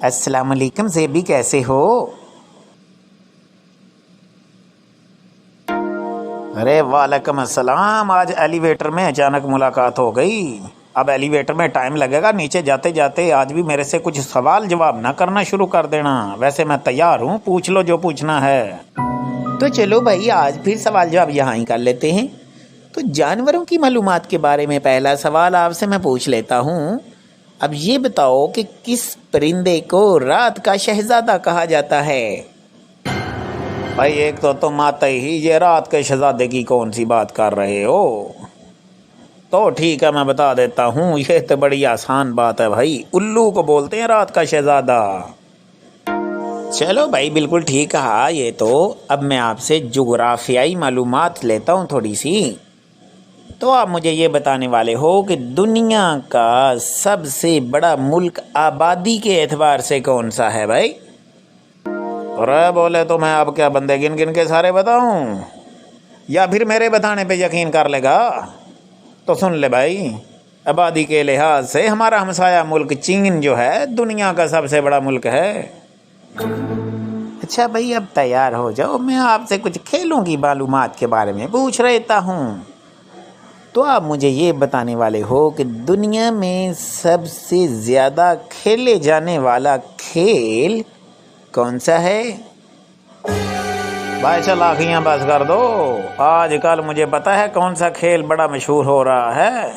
السلام علیکم زیبی، کیسے ہو؟ ارے وعلیکم السلام۔ آج ایلیویٹر میں اچانک ملاقات ہو گئی۔ اب ایلیویٹر میں ٹائم لگے گا، نیچے جاتے جاتے آج بھی میرے سے کچھ سوال جواب نہ کرنا شروع کر دینا۔ ویسے میں تیار ہوں، پوچھ لو جو پوچھنا ہے۔ تو چلو بھائی، آج پھر سوال جواب یہاں ہی کر لیتے ہیں۔ تو جانوروں کی معلومات کے بارے میں پہلا سوال آپ سے میں پوچھ لیتا ہوں۔ اب یہ بتاؤ کہ کس پرندے کو رات کا شہزادہ کہا جاتا ہے؟ بھائی ایک تو تم آتے ہی یہ رات کے شہزادے کی کون سی بات کر رہے ہو؟ تو ٹھیک ہے، میں بتا دیتا ہوں، یہ تو بڑی آسان بات ہے بھائی، الو کو بولتے ہیں رات کا شہزادہ۔ چلو بھائی، بالکل ٹھیک کہا یہ تو۔ اب میں آپ سے جغرافیائی معلومات لیتا ہوں تھوڑی سی۔ تو آپ مجھے یہ بتانے والے ہو کہ دنیا کا سب سے بڑا ملک آبادی کے اعتبار سے کون سا ہے بھائی؟ ارے بولے تو میں اب کیا بندے گن گن کے سارے بتاؤں، یا پھر میرے بتانے پہ یقین کر لے گا؟ تو سن لے بھائی، آبادی کے لحاظ سے ہمارا ہمسایہ ملک چین جو ہے دنیا کا سب سے بڑا ملک ہے۔ اچھا بھائی، اب تیار ہو جاؤ، میں آپ سے کچھ کھیلوں کی معلومات کے بارے میں پوچھ رہتا ہوں۔ تو آپ مجھے یہ بتانے والے ہو کہ دنیا میں سب سے زیادہ کھیلے جانے والا کھیل کون سا ہے؟ بھائی چلاکیاں بس کر دو، آج کل مجھے پتا ہے کون سا کھیل بڑا مشہور ہو رہا ہے۔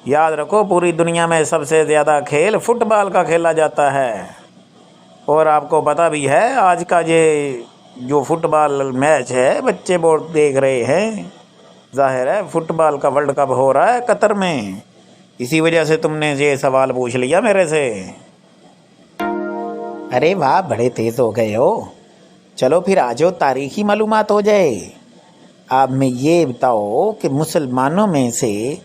یاد رکھو، پوری دنیا میں سب سے زیادہ کھیل فٹ بال کا کھیلا جاتا ہے۔ اور آپ کو پتا بھی ہے آج کا یہ جو فٹ بال میچ ہے بچے بہت دیکھ رہے ہیں۔ ظاہر ہے فٹ بال کا ورلڈ کپ ہو رہا ہے قطر میں، اسی وجہ سے تم نے یہ سوال پوچھ لیا میرے سے۔ ارے واہ، بڑے تیز ہو گئے ہو۔ چلو پھر آجو تاریخی معلومات ہو جائے۔ آپ میں یہ بتاؤ کہ مسلمانوں میں سے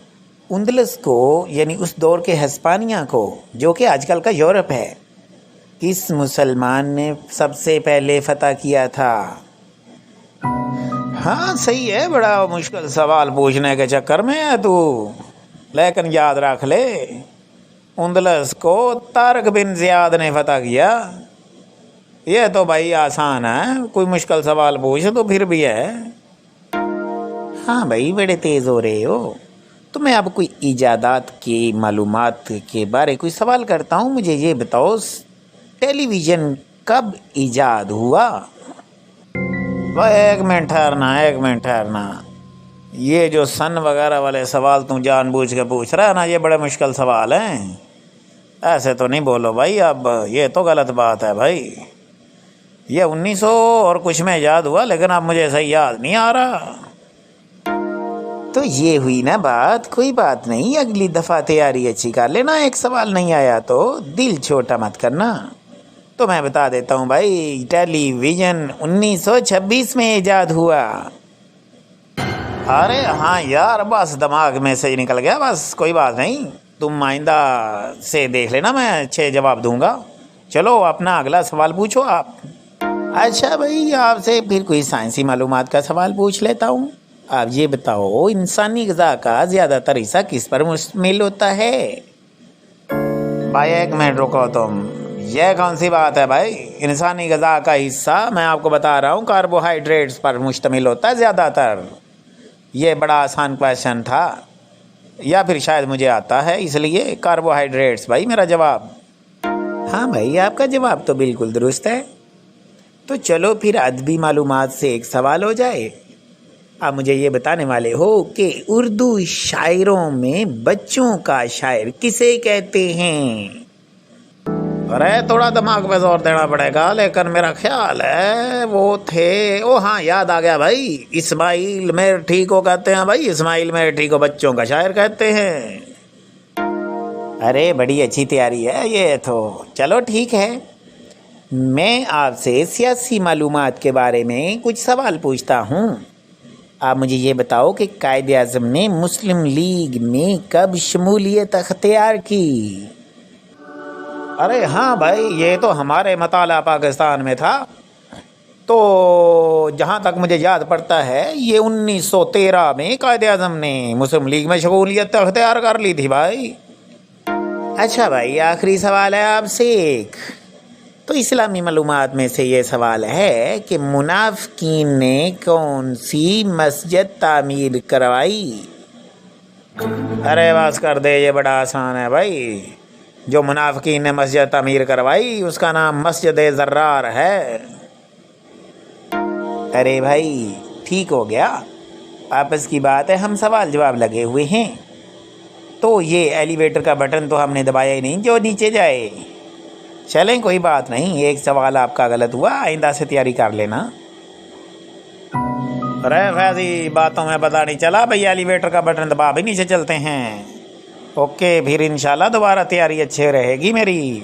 اندلس کو، یعنی اس دور کے ہسپانیہ کو جو کہ آج کل کا یورپ ہے، کس مسلمان نے سب سے پہلے فتح کیا تھا؟ ہاں صحیح ہے، بڑا مشکل سوال پوچھنے کے چکر میں ہے تو، لیکن یاد رکھ لے اندلس کو طارق بن زیاد نے فتح کیا۔ یہ تو بھائی آسان ہے، کوئی مشکل سوال پوچھ تو پھر بھی ہے۔ ہاں بھائی، بڑے تیز ہو رہے ہو۔ تو میں اب کوئی ایجادات کی معلومات کے بارے کوئی سوال کرتا ہوں، مجھے یہ بتاؤ ٹیلی ویژن کب ایجاد ہوا؟ ایک منٹ ٹھہرنا، یہ جو سن وغیرہ والے سوال تم جان بوجھ کے پوچھ رہا ہے نا، یہ بڑے مشکل سوال ہیں، ایسے تو نہیں بولو بھائی، اب یہ تو غلط بات ہے بھائی۔ یہ 1900 اور کچھ میں یاد ہوا، لیکن اب مجھے صحیح یاد نہیں آ رہا۔ تو یہ ہوئی نا بات، کوئی بات نہیں، اگلی دفعہ تیاری اچھی کر لینا، ایک سوال نہیں آیا تو دل چھوٹا مت کرنا۔ تو میں بتا دیتا ہوں بھائی، ٹیلی ویژن 1926 میں ایجاد ہوا۔ ارے ہاں یار، بس دماغ میں سے نکل گیا، بس کوئی بات نہیں، تم آئندہ سے دیکھ لینا، میں اچھے جواب دوں گا۔ چلو اپنا اگلا سوال پوچھو آپ۔ اچھا بھائی، آپ سے پھر کوئی سائنسی معلومات کا سوال پوچھ لیتا ہوں۔ آپ یہ بتاؤ، انسانی غذا کا زیادہ تر حصہ کس پر مشتمل ہوتا ہے؟ بھائی ایک منٹ رکو تم، یہ کون سی بات ہے بھائی؟ انسانی غذا کا حصہ میں آپ کو بتا رہا ہوں کاربوہائیڈریٹس پر مشتمل ہوتا ہے زیادہ تر۔ یہ بڑا آسان کویشچن تھا، یا پھر شاید مجھے آتا ہے، اس لیے کاربوہائیڈریٹس بھائی میرا جواب۔ ہاں بھائی، آپ کا جواب تو بالکل درست ہے۔ تو چلو پھر ادبی معلومات سے ایک سوال ہو جائے۔ آپ مجھے یہ بتانے والے ہو کہ اردو شاعروں میں بچوں کا شاعر کسے کہتے ہیں؟ ارے تھوڑا دماغ پہ زور دینا پڑے گا، لیکن میرا خیال ہے وہ تھے، ہاں یاد آ گیا بھائی، اسماعیل میرٹھی کو کہتے ہیں بھائی، اسماعیل میرٹھی کو بچوں کا شاعر کہتے ہیں۔ ارے بڑی اچھی تیاری ہے یہ تو۔ چلو ٹھیک ہے، میں آپ سے سیاسی معلومات کے بارے میں کچھ سوال پوچھتا ہوں۔ آپ مجھے یہ بتاؤ کہ قائد اعظم نے مسلم لیگ میں کب شمولیت اختیار کی؟ ارے ہاں بھائی، یہ تو ہمارے مطالعہ پاکستان میں تھا، تو جہاں تک مجھے یاد پڑتا ہے یہ 1913 میں قائد اعظم نے مسلم لیگ میں شمولیت اختیار کر لی تھی بھائی۔ اچھا بھائی، آخری سوال ہے آپ سے ایک، تو اسلامی معلومات میں سے یہ سوال ہے کہ منافقین نے کون سی مسجد تعمیر کروائی؟ ارے بس کر دے، یہ بڑا آسان ہے بھائی۔ جو منافقین نے مسجد تعمیر کروائی اس کا نام مسجد زرار ہے۔ ارے بھائی ٹھیک ہو گیا، آپس کی بات ہے، ہم سوال جواب لگے ہوئے ہیں۔ تو یہ ایلیویٹر کا بٹن تو ہم نے دبایا ہی نہیں جو نیچے جائے۔ چلیں کوئی بات نہیں، ایک سوال آپ کا غلط ہوا، آئندہ سے تیاری کر لینا۔ ارے فیضی باتوں میں پتہ نہیں چلا بھئی، ایلیویٹر کا بٹن دبا بھی نیچے چلتے ہیں۔ اوکے، پھر انشاءاللہ دوبارہ تیاری اچھے رہے گی میری۔